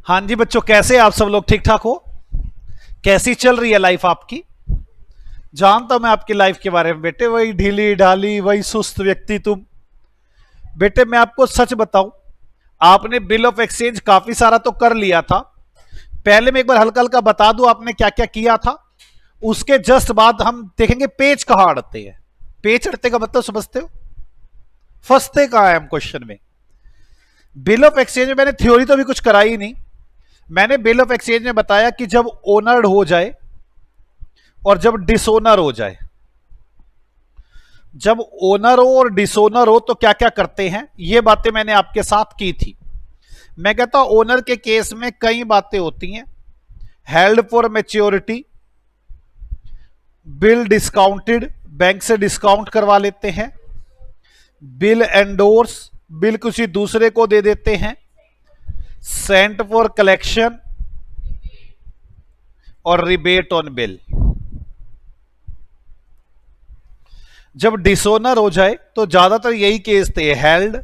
हाँ जी बच्चों, कैसे आप सब लोग? ठीक ठाक हो? कैसी चल रही है लाइफ आपकी? जानता हूं मैं आपकी लाइफ के बारे में बेटे, वही ढीली ढाली, वही सुस्त व्यक्ति तुम। बेटे मैं आपको सच बताऊं, आपने बिल ऑफ एक्सचेंज काफी सारा तो कर लिया था। पहले मैं एक बार हल्का हल्का बता दूं आपने क्या क्या किया था, उसके जस्ट बाद हम देखेंगे पेज कहां अड़ते हैं। पेज अड़ते का मतलब समझते हो? फंसते कहां है हम क्वेश्चन में। बिल ऑफ एक्सचेंज में मैंने थ्योरी तो अभी कुछ कराई नहीं। मैंने बिल ऑफ एक्सचेंज में बताया कि जब ओनर हो जाए और जब डिसोनर हो जाए, जब ओनर हो और डिसोनर हो तो क्या क्या करते हैं, ये बातें मैंने आपके साथ की थी। मैं कहता हूं ओनर के केस में कई बातें होती हैं। Held for maturity, bill discounted, bank से डिस्काउंट करवा लेते हैं। बिल एंडोर्स, बिल किसी दूसरे को दे देते हैं। सेंट फॉर कलेक्शन और रिबेट ऑन बिल। जब डिसोनर हो जाए तो ज्यादातर यही केस थे, हेल्ड,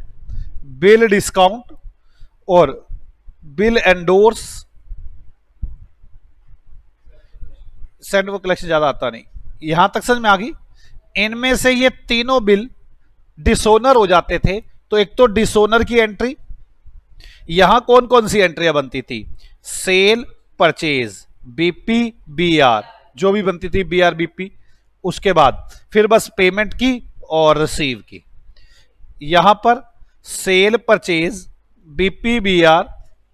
बिल डिस्काउंट और bill endorse. Saint for collection ज्यादा आता नहीं। यहां तक समझ में आ गई? इनमें से ये तीनों बिल डिसोनर हो जाते थे तो एक तो डिसोनर की एंट्री, यहां कौन कौन सी एंट्रियां बनती थी? सेल, परचेज, बीपी, बीआर, जो भी बनती थी, बीआर, बीपी। उसके बाद फिर बस पेमेंट की और रिसीव की। यहां पर सेल, परचेज, बीपी, बीआर,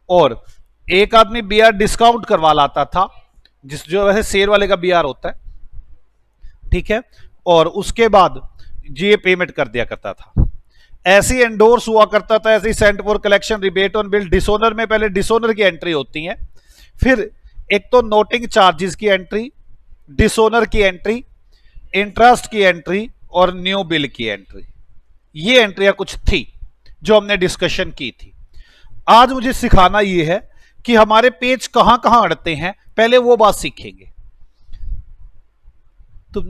और एक आदमी बीआर डिस्काउंट करवा लाता था, जिस जो वैसे सेल वाले का बीआर होता है, ठीक है, और उसके बाद ये पेमेंट कर दिया करता था। ऐसी एंडोर्स हुआ करता था, ऐसी sent for collection, rebate on bill. Dishonour में पहले डिसोनर की एंट्री होती है, फिर एक तो नोटिंग चार्जेस की एंट्री, डिसोनर की एंट्री, इंटरेस्ट की एंट्री और न्यू बिल की एंट्री। ये एंट्रियां कुछ थी जो हमने डिस्कशन की थी। आज मुझे सिखाना यह है कि हमारे पेज कहां कहां अड़ते हैं, पहले वो बात सीखेंगे। तो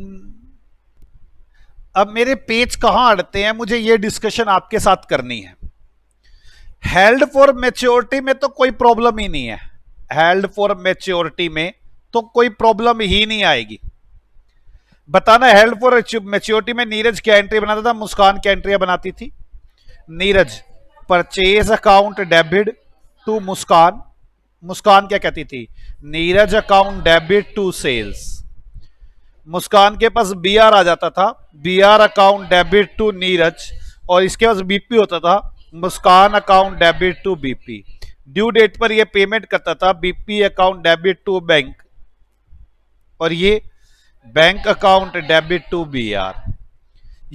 अब मेरे पेज कहां अड़ते हैं, मुझे ये डिस्कशन आपके साथ करनी है। हेल्ड फॉर मैच्योरिटी में तो कोई प्रॉब्लम ही नहीं है। हेल्ड फॉर मैच्योरिटी में तो कोई प्रॉब्लम ही नहीं आएगी। बताना, हेल्ड फॉर मैच्योरिटी में नीरज क्या एंट्री बनाता था, मुस्कान क्या एंट्रियां बनाती थी? Neeraj purchase account debit to Muskan, Muskan क्या कहती थी? Neeraj account debit to sales. Muskan के पास बीआर आ जाता था, BR account debit to Neeraj, और इसके पास बीपी होता था, Muskan account debit to BP. Due date पर ये पेमेंट करता था, BP account debit to bank, और ये bank account debit to BR.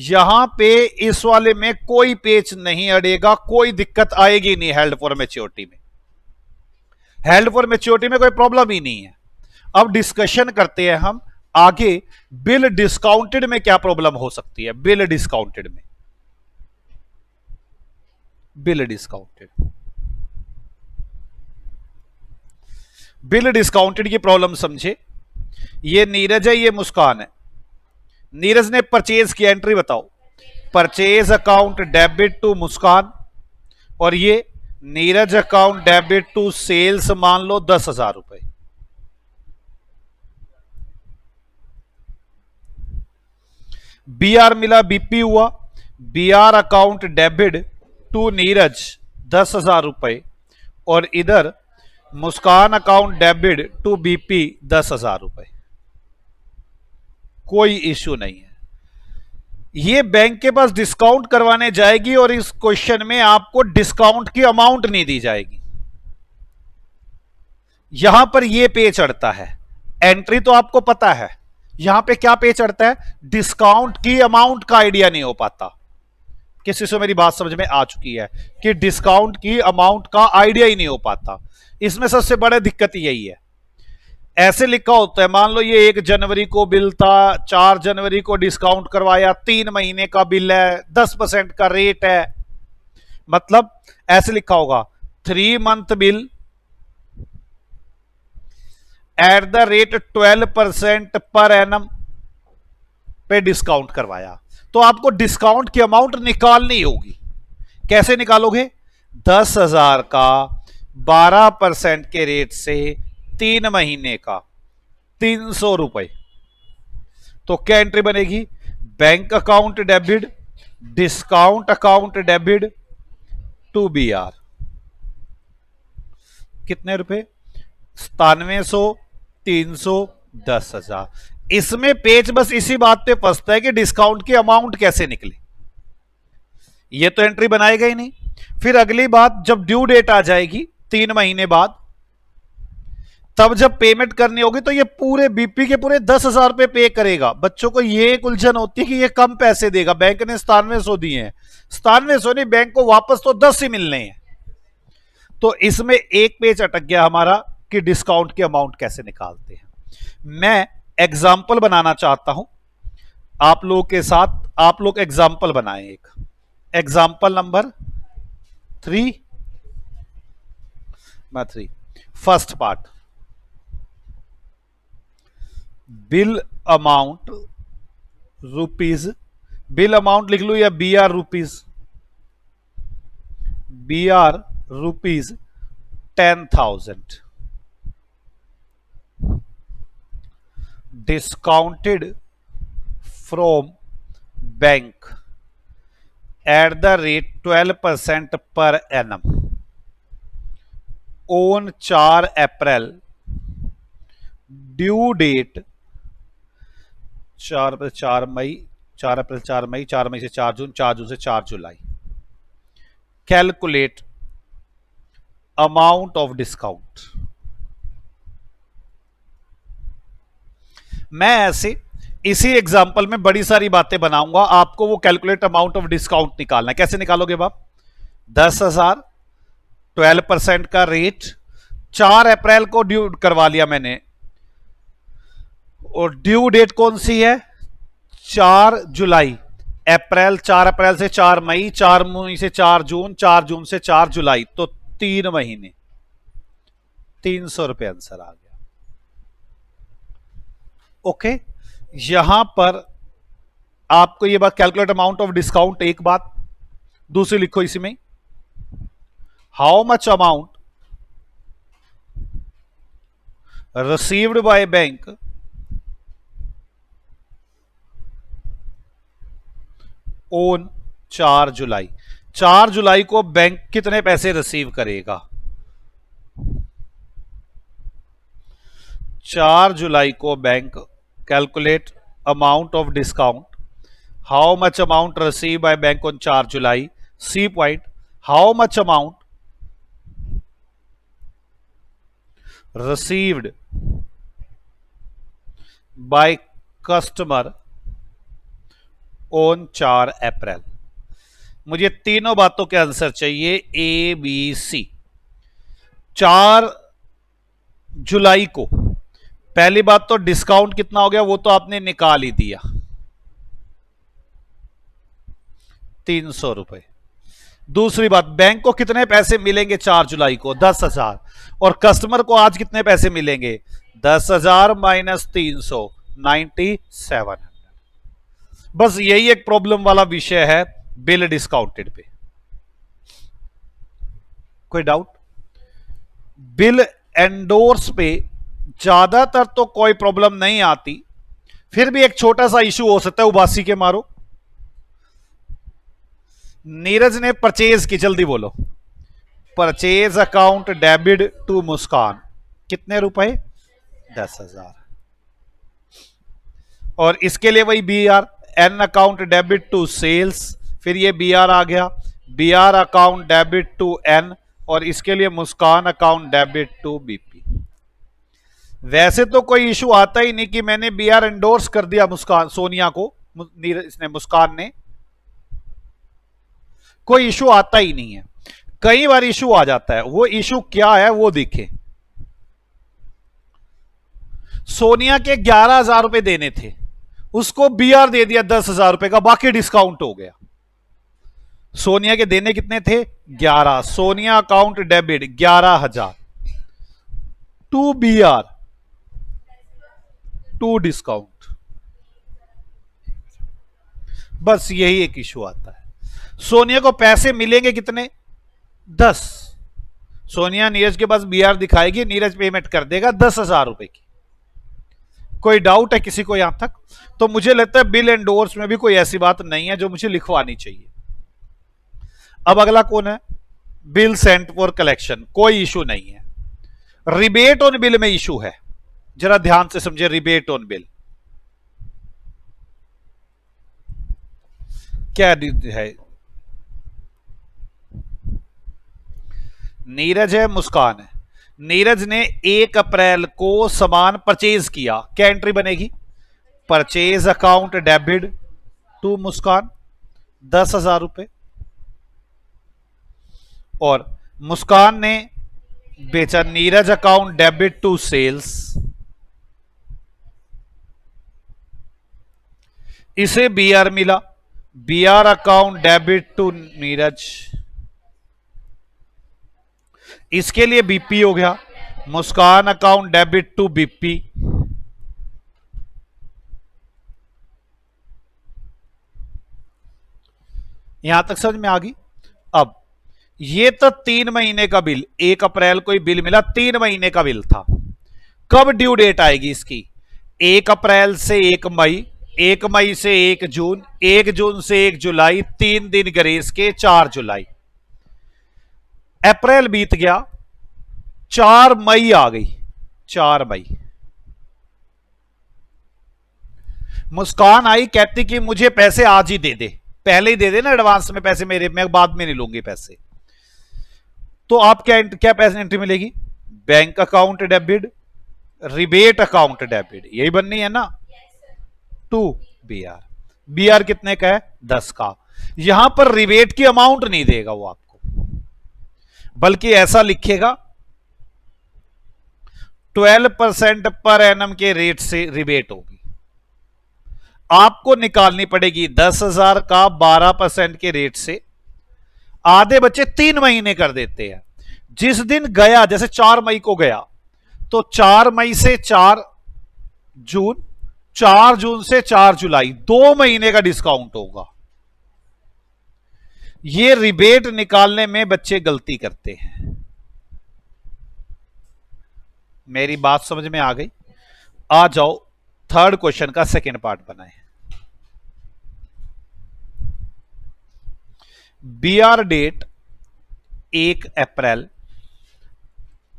यहां पे इस वाले में कोई पेच नहीं अड़ेगा, कोई दिक्कत आएगी नहीं। हेल्ड फॉर मैच्योरिटी में, हेल्ड फॉर मैच्योरिटी में कोई प्रॉब्लम ही नहीं है। अब डिस्कशन करते हैं हम आगे, बिल डिस्काउंटेड में क्या प्रॉब्लम हो सकती है। बिल डिस्काउंटेड में, बिल डिस्काउंटेड, बिल डिस्काउंटेड की प्रॉब्लम समझे। ये नीरज है, ये मुस्कान है। नीरज ने परचेज की एंट्री बताओ, purchase account debit to Muskan, और ये Neeraj account debit to sales, मान लो 10,000 रुपए। बीआर मिला, बीपी हुआ, BR account debit to Neeraj 10,000 रुपए, और इधर Muskan account debit to BP 10,000 रुपए। कोई इश्यू नहीं है। ये बैंक के पास डिस्काउंट करवाने जाएगी और इस क्वेश्चन में आपको डिस्काउंट की अमाउंट नहीं दी जाएगी। यहां पर यह पेच अड़ता है। एंट्री तो आपको पता है, यहां पे क्या पेच अड़ता है? डिस्काउंट की अमाउंट का आइडिया नहीं हो पाता। किसी से मेरी बात समझ में आ चुकी है कि डिस्काउंट की अमाउंट का आइडिया ही नहीं हो पाता। इसमें सबसे बड़ी दिक्कत यही है। ऐसे लिखा होता है, मान लो ये 1 जनवरी को बिल था, 4 जनवरी को डिस्काउंट करवाया, 3 महीने का बिल है, 10% का रेट है, मतलब ऐसे लिखा होगा 3 month bill eight the rate 12% per annum पे डिस्काउंट करवाया। तो आपको डिस्काउंट की अमाउंट निकालनी होगी। कैसे निकालोगे? 10,000 का 12% के रेट से 3 महीने का 300 रुपए। तो क्या एंट्री बनेगी? Bank account debit, discount account debit to B R. कितने रुपए? 9700, 300, 10,000। इसमें पेज बस इसी बात पे फंसता है कि डिस्काउंट की अमाउंट कैसे निकले। ये तो एंट्री बनाएगा ही नहीं। फिर अगली बात, जब ड्यू डेट आ जाएगी 3 महीने बाद, तब जब पेमेंट करनी होगी तो ये पूरे बीपी के पूरे 10,000 रुपए पे करेगा। बच्चों को ये एक उलझन होती है कि ये कम पैसे देगा, बैंक ने 9700 दिए हैं, 9700 नहीं, बैंक को वापस तो 10 ही मिलने हैं। तो इसमें एक पेज अटक गया हमारा कि डिस्काउंट की अमाउंट कैसे निकालते हैं। मैं एग्जाम्पल बनाना चाहता हूं आप लोगों के साथ। आप लोग एग्जाम्पल बनाएं। एक example number 3, first part, bill amount rupees, bill amount लिख लो या B R rupees, B R rupees 10,000 discounted from bank at the rate 12% per annum on 4 April, due date 4 May, 4 April, 4 May, 4 मई से 4 जून, 4 जून से 4 जुलाई। Calculate amount of discount. मैं ऐसे इसी एग्जांपल में बड़ी सारी बातें बनाऊंगा, आपको वो कैलकुलेट अमाउंट ऑफ डिस्काउंट निकालना है। कैसे निकालोगे बाप? 10,000, 12% का रेट, 4 अप्रैल को ड्यू करवा लिया मैंने, और ड्यू डेट कौन सी है? 4 जुलाई। अप्रैल, 4 अप्रैल से 4 मई, 4 मई से 4 जून, 4 जून से 4 जुलाई, तो 3 महीने, 300 रुपए आंसर आ गया। ओके, यहां पर आपको ये बात, कैलकुलेट अमाउंट ऑफ डिस्काउंट एक बात, दूसरी लिखो इसी में, how much amount received by bank on 4 July. 4 जुलाई को बैंक कितने पैसे रिसीव करेगा? 4 जुलाई को bank, calculate amount of discount, how much amount receive by bank on 4 July. C point, how much amount received by customer on 4 April. मुझे तीनों बातों के आंसर चाहिए, ए बी सी। 4 जुलाई को पहली बात तो डिस्काउंट कितना हो गया वो तो आपने निकाल ही दिया, 300 रुपए। दूसरी बात, बैंक को कितने पैसे मिलेंगे 4 जुलाई को? 10,000। और कस्टमर को आज कितने पैसे मिलेंगे? 10,000 माइनस 300, 9700। बस यही एक प्रॉब्लम वाला विषय है बिल डिस्काउंटेड पे। कोई डाउट? बिल एंडोर्स पे ज्यादातर तो कोई प्रॉब्लम नहीं आती, फिर भी एक छोटा सा इशू हो सकता है, उबासी के मारो। नीरज ने परचेज की, जल्दी बोलो। Purchase account debit to Muskan, कितने रुपए? 10,000। और इसके लिए वही B R, N account debit to sales, फिर ये बी आर आ गया, B R account debit to N, और इसके लिए Muskan account debit to BP. वैसे तो कोई इशू आता ही नहीं कि मैंने बी आर एंडोर्स कर दिया मुस्कान, सोनिया को, इसने, मुस्कान ने, कोई इशू आता ही नहीं है। कई बार इशू आ जाता है, वो इशू क्या है वो देखें। सोनिया के 11,000 रुपए देने थे, उसको बीआर दे दिया 10,000 रुपए का, बाकी डिस्काउंट हो गया। सोनिया के देने कितने थे? 11। Sonia account debit 11,000 to BR to discount. बस यही एक इशू आता है। सोनिया को पैसे मिलेंगे कितने? 10। सोनिया नीरज के पास बीआर दिखाएगी, नीरज पेमेंट कर देगा 10,000 रुपए की। कोई डाउट है किसी को यहां तक? तो मुझे लगता है बिल एंडोर्स में भी कोई ऐसी बात नहीं है जो मुझे लिखवानी चाहिए। अब अगला कौन है? बिल सेंट फॉर कलेक्शन, कोई इशू नहीं है। रिबेट ऑन बिल में इशू है, जरा ध्यान से समझे। रिबेट ऑन बिल क्या है? नीरज है, मुस्कान है। नीरज ने 1 अप्रैल को सामान परचेज किया, क्या एंट्री बनेगी? Purchase account debit to Muskan 10,000 रुपए, और मुस्कान ने बेचा Neeraj account debit to sales, इसे बीआर मिला, BR account debit to Neeraj, इसके लिए बीपी हो गया, Muskan account debit to BP. यहां तक समझ में आ गई? अब ये तो 3 महीने का बिल, 1 अप्रैल को ही बिल मिला, 3 महीने का बिल था। कब ड्यू डेट आएगी इसकी? 1 अप्रैल से 1 मई, 1 मई से 1 जून, 1 जून से 1 जुलाई, 3 दिन ग्रेस के 4 जुलाई। अप्रैल बीत गया, 4 मई आ गई, 4 मई। मुस्कान आई, कहती कि मुझे पैसे आज ही दे दे, पहले ही दे दे ना एडवांस में पैसे मेरे, मैं बाद में नहीं लूंगी पैसे। तो आप क्या पैसे एंट्री मिलेगी? Bank account debit, rebate account debit, यही बननी है ना, टू बीआर। बीआर कितने का है? 10 का। यहां पर रिबेट की अमाउंट नहीं देगा वो आपको, बल्कि ऐसा लिखेगा 12% पर एनम के रेट से रिबेट होगी। आपको निकालनी पड़ेगी 10,000 का 12% के रेट से। आधे बच्चे 3 महीने कर देते हैं। जिस दिन गया, जैसे 4 मई को गया, तो 4 मई से 4 जून, 4 जून से 4 जुलाई, 2 महीने का डिस्काउंट होगा। ये रिबेट निकालने में बच्चे गलती करते हैं। मेरी बात समझ में आ गई? आ जाओ, थर्ड क्वेश्चन का सेकेंड पार्ट बनाए। बीआर डेट 1 अप्रैल,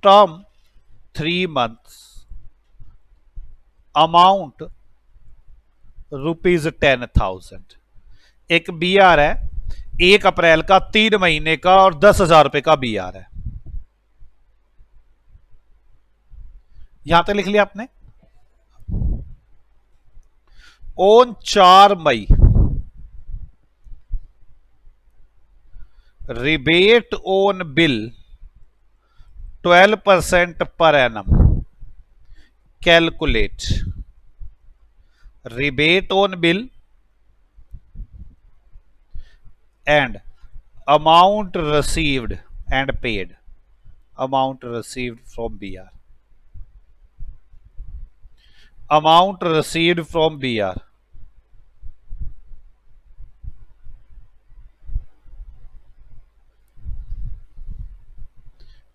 टर्म 3 मंथ्स, अमाउंट ₹10,000। एक बीआर है 1 अप्रैल का, 3 महीने का, और 10,000 रुपए का बीआर है। यहां तक लिख लिया आपने? On 4 May, rebate on bill 12% per annum, calculate rebate on bill and amount received and paid, amount received from BR, amount received from BR।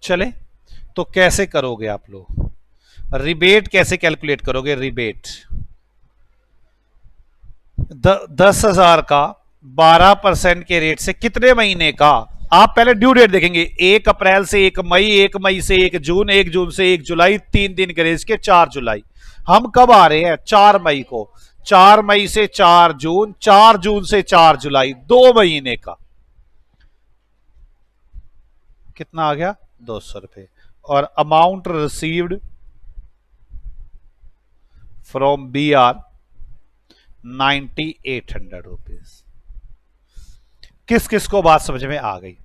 चले, तो कैसे करोगे आप लोग? रिबेट कैसे कैलकुलेट करोगे? रिबेट 10,000 का 12% के रेट से कितने महीने का? आप पहले ड्यू डेट देखेंगे, 1 अप्रैल से 1 मई, 1 मई से 1 जून, 1 जून से 1 जुलाई, 3 दिन ग्रेस के 4 जुलाई। हम कब आ रहे हैं? 4 मई को। 4 मई से 4 जून, 4 जून से 4 जुलाई, 2 महीने का। कितना आ गया? 200 रुपए। और amount received from BR 9,800 rupees. किस किस को बात समझ में आ गई?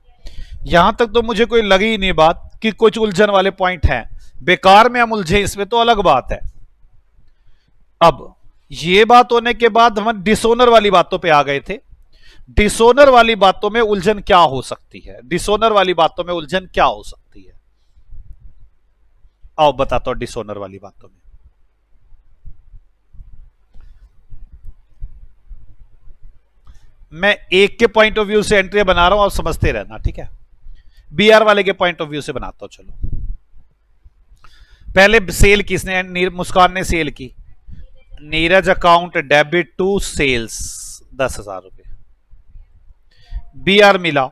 यहां तक तो मुझे कोई लगी ही नहीं बात कि कुछ उलझन वाले पॉइंट हैं, बेकार में हम उलझे इसमें तो अलग बात है। अब ये बात होने के बाद हम डिसोनर वाली बातों पे आ गए थे। डिसोनर वाली बातों में उलझन क्या हो सकती है? डिसोनर वाली बातों में उलझन क्या हो सकती है? आओ बताता हूं डिसोनर वाली बातों में। मैं एक के पॉइंट ऑफ व्यू से एंट्री बना रहा हूं, आप समझते रहना, ठीक है? बीआर वाले के पॉइंट ऑफ व्यू से बनाता हूं। चलो पहले सेल किसने, मुस्कान ने सेल की। Neeraj account debit to sales 10,000 रुपए। बीआर मिला,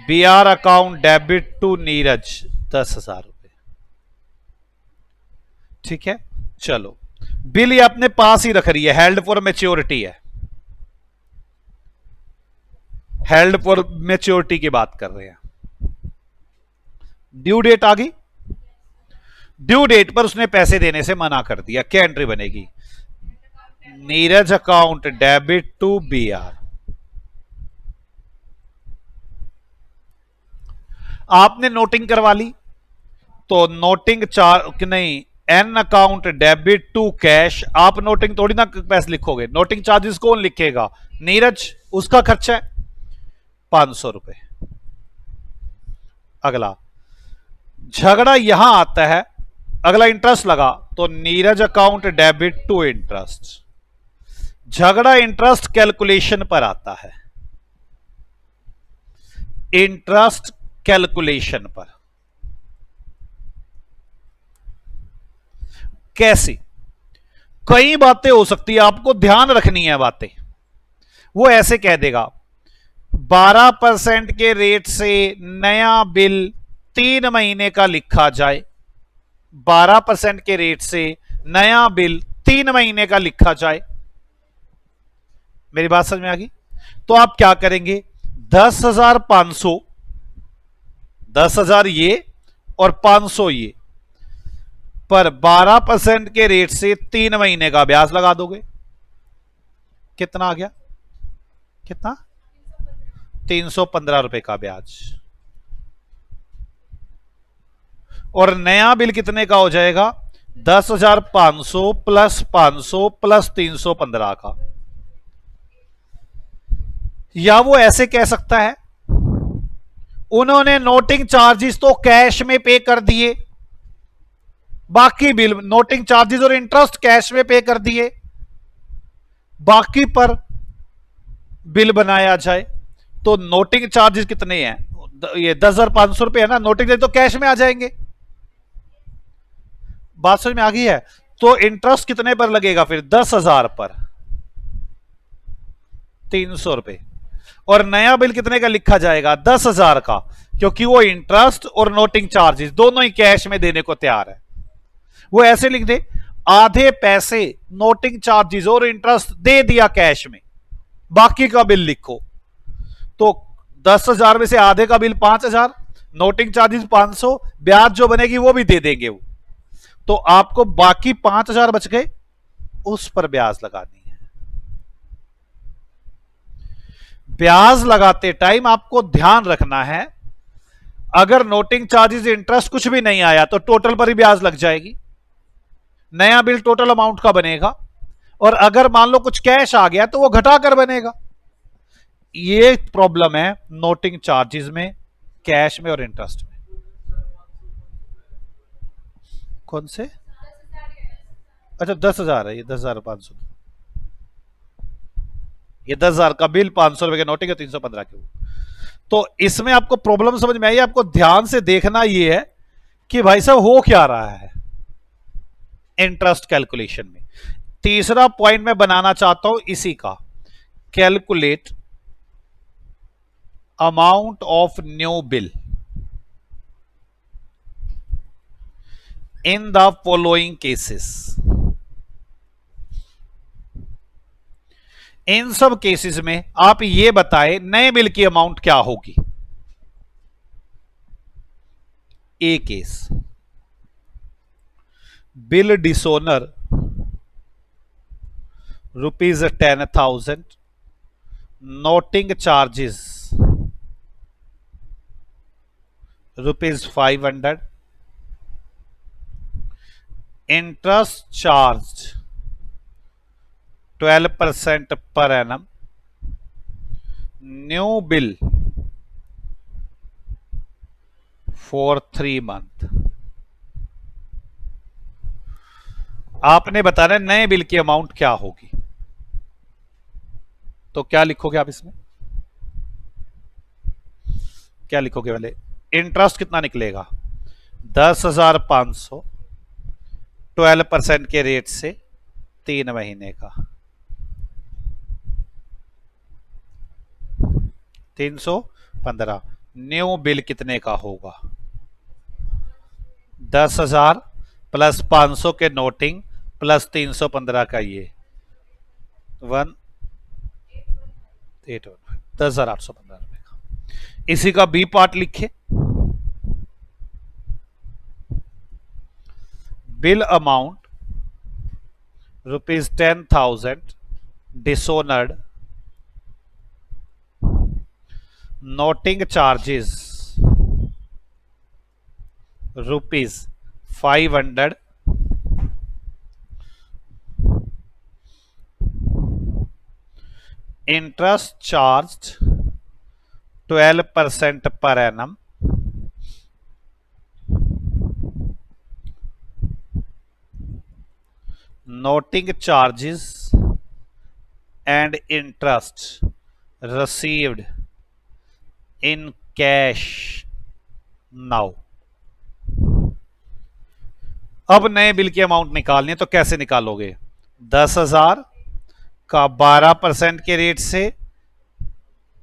BR account debit to Neeraj 10,000 रुपए। ठीक है, चलो बिल ये अपने पास ही रख रही है, हेल्ड फॉर मैच्योरिटी है, हेल्ड फॉर मैच्योरिटी की बात कर रहे हैं। ड्यू डेट आ गई, ड्यू डेट पर उसने पैसे देने से मना कर दिया, क्या एंट्री बनेगी? Neeraj account debit to BR. आपने नोटिंग करवा ली तो नोटिंग नहीं, N account debit to cash. आप नोटिंग थोड़ी ना पैसे लिखोगे, नोटिंग चार्जेस कौन लिखेगा? नीरज, उसका खर्चा है 500 रुपए। अगला झगड़ा यहां आता है, अगला इंटरेस्ट लगा तो Neeraj account debit to interest. झगड़ा इंटरेस्ट कैलकुलेशन पर आता है, इंटरेस्ट कैलकुलेशन पर। कैसी? कई बातें हो सकती है, आपको ध्यान रखनी है बातें। वो ऐसे कह देगा 12% के रेट से नया बिल 3 महीने का लिखा जाए, 12% के रेट से नया बिल 3 महीने का लिखा जाए। मेरी बात समझ में आ गई? तो आप क्या करेंगे, 10,500, 10,000 ये और 500 ये, पर 12% के रेट से 3 महीने का ब्याज लगा दोगे। कितना आ गया? कितना? 315 रुपए का ब्याज। और नया बिल कितने का हो जाएगा? 10,500 प्लस 500 प्लस 315 का। या वो ऐसे कह सकता है, उन्होंने नोटिंग चार्जेस तो कैश में पे कर दिए, बाकी बिल, नोटिंग चार्जेस और इंटरेस्ट कैश में पे कर दिए, बाकी पर बिल बनाया जाए। तो नोटिंग चार्जेस कितने हैं? ये 10,500 रुपए है ना, नोटिंग तो कैश में आ जाएंगे। बात समझ में आ गई है? तो इंटरेस्ट कितने पर लगेगा फिर? 10,000 पर 300 रुपए। और नया बिल कितने का लिखा जाएगा? 10,000 का, क्योंकि वो इंटरेस्ट और नोटिंग चार्जेस दोनों ही कैश में देने को तैयार है। वो ऐसे लिख दे, आधे पैसे नोटिंग चार्जेस और इंटरेस्ट दे दिया कैश में, बाकी का बिल लिखो। तो 10,000 में से आधे का बिल 5,000, नोटिंग चार्जेस 500, ब्याज जो बनेगी वो भी दे देंगे वो। तो आपको बाकी 5,000 बच गए, उस पर ब्याज लगानी है। ब्याज लगाते टाइम आपको ध्यान रखना है, अगर नोटिंग चार्जेस इंटरेस्ट कुछ भी नहीं आया तो टोटल पर ही ब्याज लग जाएगी, नया बिल टोटल अमाउंट का बनेगा। और अगर मान लो कुछ कैश आ गया तो वो घटाकर बनेगा। ये प्रॉब्लम है नोटिंग चार्जेस में, कैश में और इंटरेस्ट में। कौन से? अच्छा 10,000 है ये, 10,500। ये 10,000 का बिल, 500 रुपए के नोटिंग है, 315 के। तो इसमें आपको प्रॉब्लम समझ में आई? आपको ध्यान से देखना यह है कि भाई साहब हो क्या रहा है इंटरेस्ट कैलकुलेशन में। तीसरा पॉइंट मैं बनाना चाहता हूं इसी का, calculate amount of new bill in the following cases. इन सब केसेस में आप ये बताएं नए बिल की अमाउंट क्या होगी। A case, bill dishonour ₹10,000, noting charges ₹500, interest charge 12% per annum, new bill for 3 month. आपने बताना नए बिल की अमाउंट क्या होगी। तो क्या लिखोगे आप इसमें? क्या लिखोगे? वाले इंटरेस्ट कितना निकलेगा 10,500 12% के रेट से 3 महीने का 315। न्यू बिल कितने का होगा 10,000 प्लस 500 के नोटिंग प्लस 315 का ये 10,815 रुपए का। इसी का बी पार्ट लिखे bill amount ₹10,000 dishonoured noting charges ₹500 interest charged 12% per annum noting charges and interest received in cash now। अब नए बिल की अमाउंट निकालनी है तो कैसे निकालोगे 10,000 का 12% के रेट से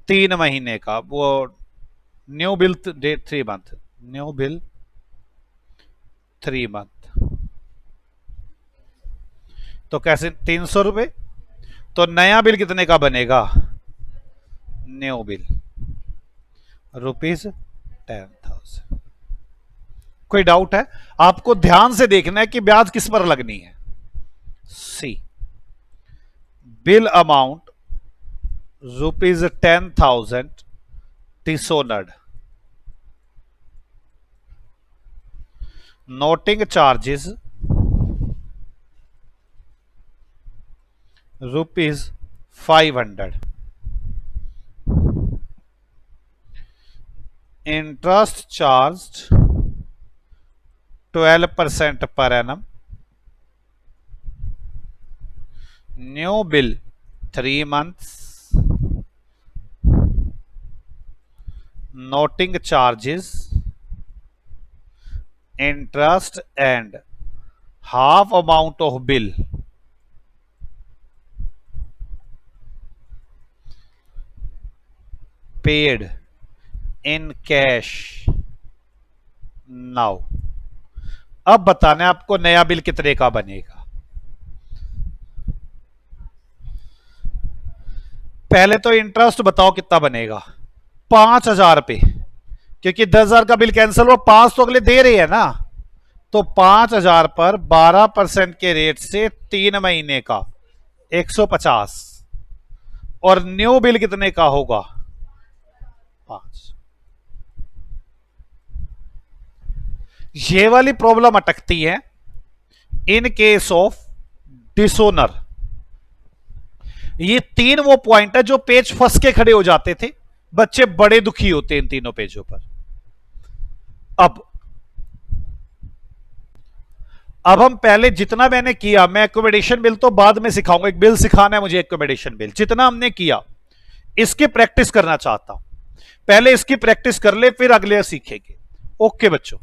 3 महीने का वो new bill date 3 month new bill 3 month तो कैसे 300 रुपए। तो नया बिल कितने का बनेगा न्यू बिल ₹10,000। कोई डाउट है आपको ध्यान से देखना है कि ब्याज किस पर लगनी है। C bill amount ₹10,000 dishonoured noting charges ₹500 interest charged 12% per annum new bill 3 months noting charges interest and half amount of bill paid in cash now। अब बताना है आपको नया बिल कितने का बनेगा। पहले तो इंटरेस्ट बताओ कितना बनेगा 5,000 रुपए क्योंकि 10,000 का बिल कैंसिल हुआ 5 तो अगले दे रहे हैं ना तो 5,000 पर 12% के रेट से 3 महीने का 150 और न्यू बिल कितने का होगा 5। ये वाली प्रॉब्लम अटकती है इन केस ऑफ डिसोनर। ये 3 वो पॉइंट है जो पेज फंस के खड़े हो जाते थे बच्चे बड़े दुखी होते हैं इन तीनों पेजों पर। अब हम पहले जितना मैंने किया मैं एकोमोडेशन बिल तो बाद में सिखाऊंगा एक बिल सिखाना है मुझे एकोमोडेशन बिल जितना हमने किया इसकी प्रैक्टिस करना चाहता हूं। पहले इसकी प्रैक्टिस कर ले फिर अगले सीखेंगे। ओके बच्चों।